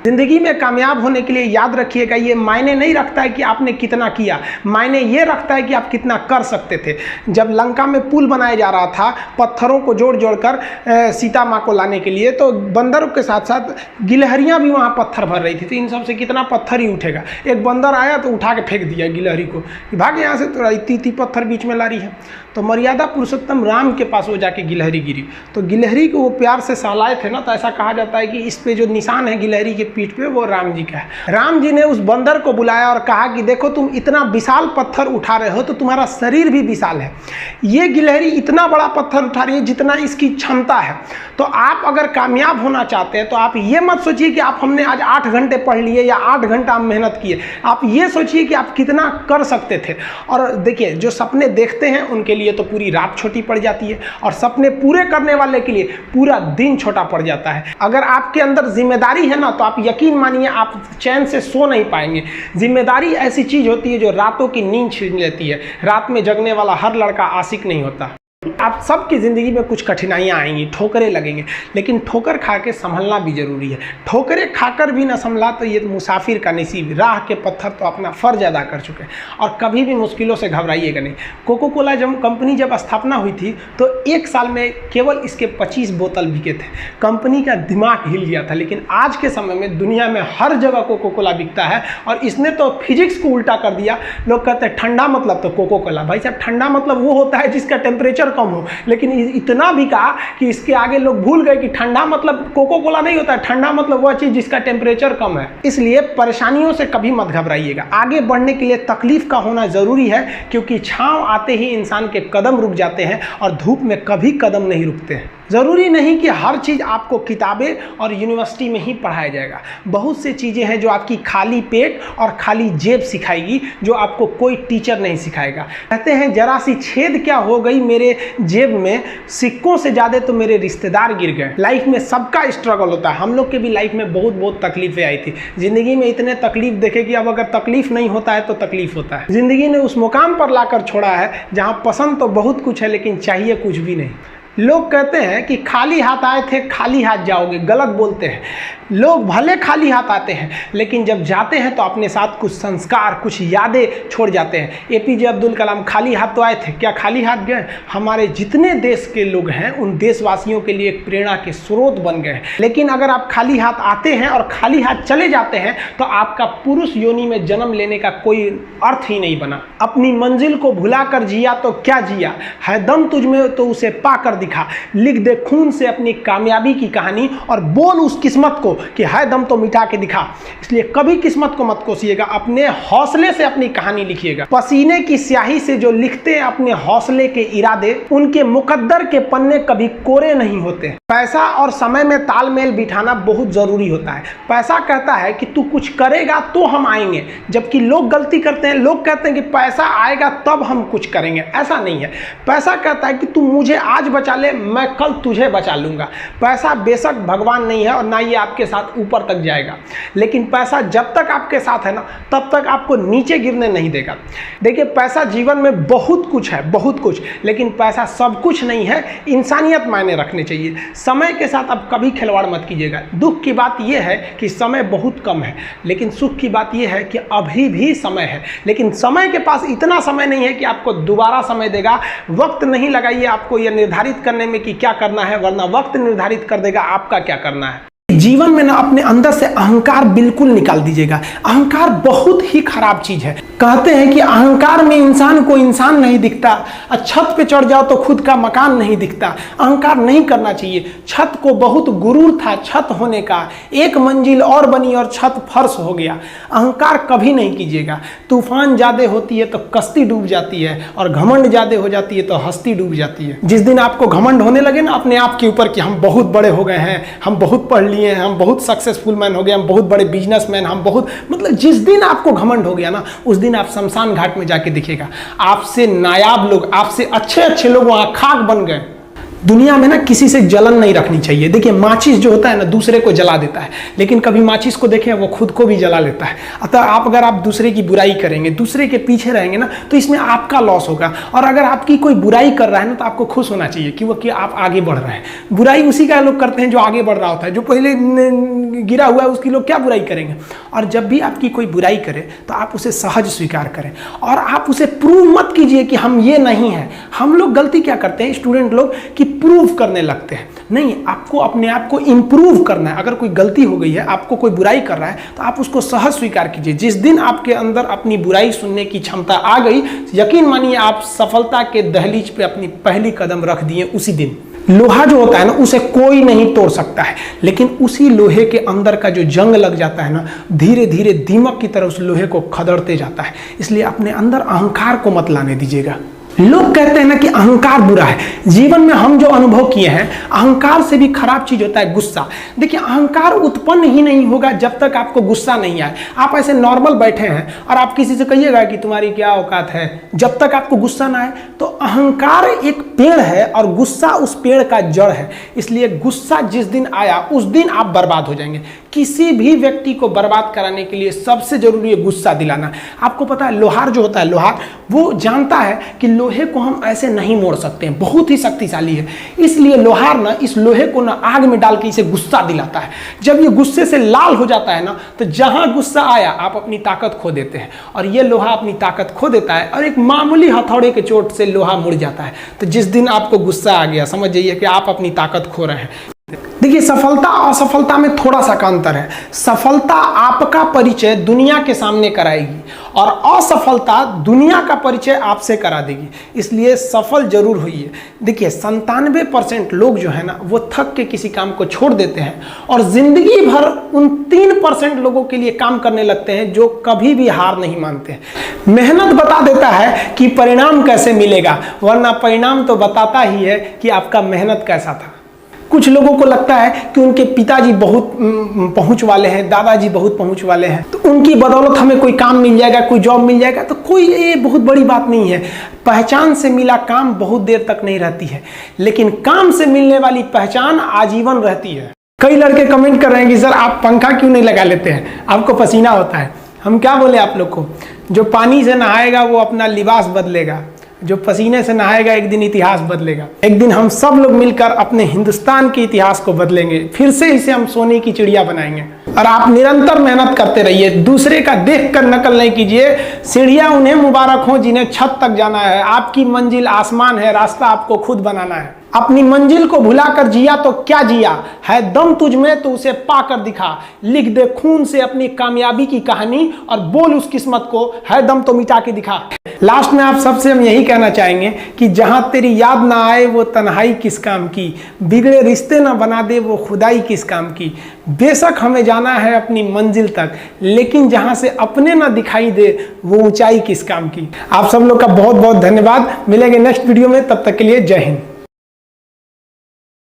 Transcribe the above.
जिंदगी में कामयाब होने के लिए याद रखिएगा, ये मायने नहीं रखता है कि आपने कितना किया, मायने ये रखता है कि आप कितना कर सकते थे। जब लंका में पुल बनाया जा रहा था पत्थरों को जोड़ जोड़कर सीता माँ को लाने के लिए, तो बंदरों के साथ साथ गिलहरियाँ भी वहाँ पत्थर भर रही थी। तो इन सब से कितना पत्थर ही उठेगा। एक बंदर आया तो उठा के फेंक दिया गिलहरी को, भाग यहाँ से, तो इतनी पत्थर बीच में ला रही है। तो मर्यादा पुरुषोत्तम राम के पास वो जाके गिलहरी गिरी, तो गिलहरी को वो प्यार से सहलाए थे ना, तो ऐसा कहा जाता है कि इस पे जो निशान है गिलहरी के पीठ पे वो राम जी का है। राम जी ने उस बंदर को बुलाया और कहा कि देखो तुम इतना विशाल पत्थर उठा रहे हो तो तुम्हारा शरीर भी विशाल है, ये गिलहरी इतना बड़ा पत्थर उठा रही है जितना इसकी क्षमता है। तो आप अगर कामयाब होना चाहते हैं तो आप ये मत सोचिए कि आप हमने आज 8 घंटे पढ़ लिए या 8 घंटा मेहनत किए, आप ये सोचिए कि आप कितना कर सकते थे। और देखिए जो सपने देखते हैं उनके लिए तो पूरी रात छोटी पड़ जाती है, और सपने पूरे करने वाले के लिए पूरा दिन छोटा पड़ जाता है। अगर आपके अंदर जिम्मेदारी है ना, तो आप यकीन मानिए आप चैन से सो नहीं पाएंगे। जिम्मेदारी ऐसी चीज होती है जो रातों की नींद छीन लेती है। रात में जगने वाला हर लड़का आशिक नहीं होता। आप सबकी ज़िंदगी में कुछ कठिनाइयाँ आएंगी, ठोकरें लगेंगे, लेकिन ठोकर खा के संभलना भी ज़रूरी है। ठोकरें खाकर भी ना संभला तो ये मुसाफिर का नसीब। राह के पत्थर तो अपना फ़र्ज अदा कर चुके हैं, और कभी भी मुश्किलों से घबराइएगा नहीं। कोको कोला कंपनी जब स्थापना हुई थी तो 1 साल में केवल इसके 25 बोतल बिके थे। कंपनी का दिमाग हिल गया था। लेकिन आज के समय में दुनिया में हर जगह कोको कोला बिकता है, और इसने तो फिजिक्स को उल्टा कर दिया। लोग कहते हैं ठंडा मतलब तो कोको कोला। भाई साहब, ठंडा मतलब वो होता है जिसका टेम्परेचर कम हो, लेकिन इतना भी कहा कि इसके आगे लोग भूल गए कि ठंडा मतलब कोको कोला नहीं होता है, ठंडा मतलब वह चीज जिसका टेम्परेचर कम है। इसलिए परेशानियों से कभी मत घबराइएगा। आगे बढ़ने के लिए तकलीफ का होना जरूरी है, क्योंकि छांव आते ही इंसान के कदम रुक जाते हैं और धूप में कभी कदम नहीं रुकते हैं। ज़रूरी नहीं कि हर चीज़ आपको किताबें और यूनिवर्सिटी में ही पढ़ाया जाएगा। बहुत से चीज़ें हैं जो आपकी खाली पेट और खाली जेब सिखाएगी, जो आपको कोई टीचर नहीं सिखाएगा। कहते हैं जरा सी छेद क्या हो गई मेरे जेब में, सिक्कों से ज़्यादा तो मेरे रिश्तेदार गिर गए। लाइफ में सबका स्ट्रगल होता है। हम लोग के भी लाइफ में बहुत तकलीफें आई थी। ज़िंदगी में इतने तकलीफ देखे कि अब अगर तकलीफ नहीं होता है तो तकलीफ होता है। ज़िंदगी ने उस मुकाम पर लाकर छोड़ा है जहाँ पसंद तो बहुत कुछ है लेकिन चाहिए कुछ भी नहीं। लोग कहते हैं कि खाली हाथ आए थे खाली हाथ जाओगे, गलत बोलते हैं। लोग भले खाली हाथ आते हैं, लेकिन जब जाते हैं तो अपने साथ कुछ संस्कार, कुछ यादें छोड़ जाते हैं। एपीजे अब्दुल कलाम खाली हाथ तो आए थे, क्या खाली हाथ गए? हमारे जितने देश के लोग हैं उन देशवासियों के लिए एक प्रेरणा के स्रोत बन गए। लेकिन अगर आप खाली हाथ आते हैं और खाली हाथ चले जाते हैं तो आपका पुरुष योनि में जन्म लेने का कोई अर्थ ही नहीं बना। अपनी मंजिल को भुला कर जिया तो क्या जिया, है दम तुझ में तो उसे पाकर दिखा। लिख दे खून से अपनी कामयाबी की कहानी और बोल उस किस्मत को कि है दम तो मिटा के दिखा। इसलिए कभी किस्मत को मत कोसिएगा, अपने हौसले से अपनी कहानी लिखिएगा। पसीने की स्याही से जो लिखते हैं अपने हौसले के इरादे, उनके मुकद्दर के पन्ने कभी कोरे नहीं होते। पैसा और समय में तालमेल बिठाना बहुत जरूरी होता है। पैसा कहता है कि तू कुछ करेगा तो हम आएंगे, जबकि लोग गलती करते हैं। लोग कहते हैं कि पैसा आएगा तब हम कुछ करेंगे। ऐसा नहीं है। पैसा कहता है कि तू मुझे आज बचा ले, मैं कल तुझे बचा लूंगा। पैसा बेशक भगवान नहीं है और ना ये आपके साथ ऊपर तक जाएगा, लेकिन पैसा जब तक आपके साथ है ना तब तक आपको नीचे गिरने नहीं देगा। देखिए पैसा जीवन में बहुत कुछ है, बहुत कुछ, लेकिन पैसा सब कुछ नहीं है। इंसानियत मायने रखने चाहिए। समय के साथ आप कभी खिलवाड़ मत कीजिएगा। दुख की बात यह है कि समय बहुत कम है, लेकिन सुख की बात यह है कि अभी भी समय है। लेकिन समय के पास इतना समय नहीं है कि आपको दोबारा समय देगा। वक्त नहीं लगाइए आपको यह निर्धारित करने में कि क्या करना है, वरना वक्त निर्धारित कर देगा आपका क्या करना है। जीवन में ना अपने अंदर से अहंकार बिल्कुल निकाल दीजिएगा। अहंकार बहुत ही खराब चीज है। कहते हैं कि अहंकार में इंसान को इंसान नहीं दिखता, छत पे चढ़ जाओ तो खुद का मकान नहीं दिखता। अहंकार नहीं करना चाहिए। छत को बहुत गुरूर था छत होने का, एक मंजिल और बनी और छत फर्श हो गया। अहंकार कभी नहीं कीजिएगा। तूफान ज्यादा होती है तो कश्ती डूब जाती है, और घमंड ज्यादा हो जाती है तो हस्ती डूब जाती है। जिस दिन आपको घमंड होने लगे ना अपने आप के ऊपर कि हम बहुत बड़े हो गए हैं, हम बहुत पढ़ लिए, हम बहुत सक्सेसफुल मैन हो गए, हम बहुत बड़े बिजनेसमैन, हम बहुत, मतलब जिस दिन आपको घमंड हो गया ना उस दिन आप शमशान घाट में जाके दिखेगा आपसे नायाब लोग, आपसे अच्छे अच्छे लोग वहां खाक बन गए। दुनिया में ना किसी से जलन नहीं रखनी चाहिए। देखिए माचिस जो होता है ना दूसरे को जला देता है, लेकिन कभी माचिस को देखें वो खुद को भी जला लेता है। अतः अगर आप दूसरे की बुराई करेंगे, दूसरे के पीछे रहेंगे ना, तो इसमें आपका लॉस होगा। और अगर आपकी कोई बुराई कर रहा है ना तो आपको खुश होना चाहिए कि आप आगे बढ़ रहे हैं। बुराई उसी का लोग करते हैं जो आगे बढ़ रहा होता है, जो पहले गिरा हुआ है उसकी लोग क्या बुराई करेंगे। और जब भी आपकी कोई बुराई करे तो आप उसे सहज स्वीकार करें और आप उसे प्रूव मत कीजिए कि हम ये नहीं हैं। हम लोग गलती क्या करते हैं स्टूडेंट लोग कि प्रूव करने लगते हैं। नहीं, आपको अपने आप को इंप्रूव करना है। अगर कोई गलती हो गई है, आपको कोई बुराई कर रहा है, तो आप उसको सहज स्वीकार कीजिए। जिस दिन आपके अंदर अपनी बुराई सुनने की क्षमता आ गई, यकीन मानिए आप सफलता के दहलीज पे अपनी पहली कदम रख दिए उसी दिन। लोहा जो होता है ना उसे कोई नहीं तोड़ सकता है, लेकिन उसी लोहे के अंदर का जो जंग लग जाता है ना, धीरे धीरे दीमक की तरह उस लोहे को खदड़ते जाता है। इसलिए अपने अंदर अहंकार को मत लाने दीजिएगा। लोग कहते हैं ना कि अहंकार बुरा है। जीवन में हम जो अनुभव किए हैं, अहंकार से भी खराब चीज होता है गुस्सा। देखिए अहंकार उत्पन्न ही नहीं होगा जब तक आपको गुस्सा नहीं आए। आप ऐसे नॉर्मल बैठे हैं और आप किसी से कहिएगा कि तुम्हारी क्या औकात है, जब तक आपको गुस्सा ना आए। तो अहंकार एक पेड़ है और गुस्सा उस पेड़ का जड़ है। इसलिए गुस्सा जिस दिन आया उस दिन आप बर्बाद हो जाएंगे। किसी भी व्यक्ति को बर्बाद कराने के लिए सबसे जरूरी है गुस्सा दिलाना। आपको पता है लोहार जो होता है, लोहार वो जानता है कि लोहे को हम ऐसे नहीं मोड़ सकते हैं, बहुत ही शक्तिशाली है। इसलिए लोहार ना इस लोहे को ना आग में डाल के इसे गुस्सा दिलाता है। जब ये गुस्से से लाल हो जाता है ना, तो जहां गुस्सा आया आप अपनी ताकत खो देते हैं। और ये लोहा अपनी ताकत खो देता है और एक मामूली हथौड़े के चोट से लोहा मुड़ जाता है। तो जिस दिन आपको गुस्सा आ गया, समझ जाइए कि आप अपनी ताकत खो रहे हैं। देखिए सफलता और असफलता में थोड़ा सा का अंतर है। सफलता आपका परिचय दुनिया के सामने कराएगी और असफलता दुनिया का परिचय आपसे करा देगी। इसलिए सफल जरूर होइए। देखिए 97% लोग जो है ना वो थक के किसी काम को छोड़ देते हैं और जिंदगी भर उन 3% लोगों के लिए काम करने लगते हैं जो कभी भी हार नहीं मानते हैं। मेहनत बता देता है कि परिणाम कैसे मिलेगा, वरना परिणाम तो बताता ही है कि आपका मेहनत कैसा था। कुछ लोगों को लगता है कि उनके पिताजी बहुत पहुंच वाले हैं, दादाजी बहुत पहुंच वाले हैं, तो उनकी बदौलत हमें कोई काम मिल जाएगा, कोई जॉब मिल जाएगा। तो कोई ये बहुत बड़ी बात नहीं है। पहचान से मिला काम बहुत देर तक नहीं रहती है, लेकिन काम से मिलने वाली पहचान आजीवन रहती है। कई लड़के कमेंट कर रहे हैं कि सर आप पंखा क्यों नहीं लगा लेते हैं, आपको पसीना होता है। हम क्या बोले आप लोग को, जो पानी से नहाएगा वो अपना लिबास बदलेगा, जो पसीने से नहाएगा एक दिन इतिहास बदलेगा। एक दिन हम सब लोग मिलकर अपने हिंदुस्तान के इतिहास को बदलेंगे, फिर से इसे हम सोने की चिड़िया बनाएंगे। और आप निरंतर मेहनत करते रहिए, दूसरे का देखकर नकल नहीं कीजिए। सीढ़ियां उन्हें मुबारक हो जिन्हें छत तक जाना है। आपकी मंजिल आसमान है, रास्ता आपको खुद बनाना है। अपनी मंजिल को भुलाकर जिया तो क्या जिया, है दम तुझ में तो उसे पाकर दिखा। लिख दे खून से अपनी कामयाबी की कहानी और बोल उस किस्मत को, है दम तो मिटा के दिखा। लास्ट में आप सबसे हम यही कहना चाहेंगे कि जहां तेरी याद ना आए वो तन्हाई किस काम की, बिगड़े रिश्ते ना बना दे वो खुदाई किस काम की। बेशक हमें जाना है अपनी मंजिल तक, लेकिन जहां से अपने ना दिखाई दे वो ऊंचाई किस काम की। आप सब लोग का बहुत बहुत धन्यवाद। मिलेंगे नेक्स्ट वीडियो में, तब तक के लिए जय हिंद।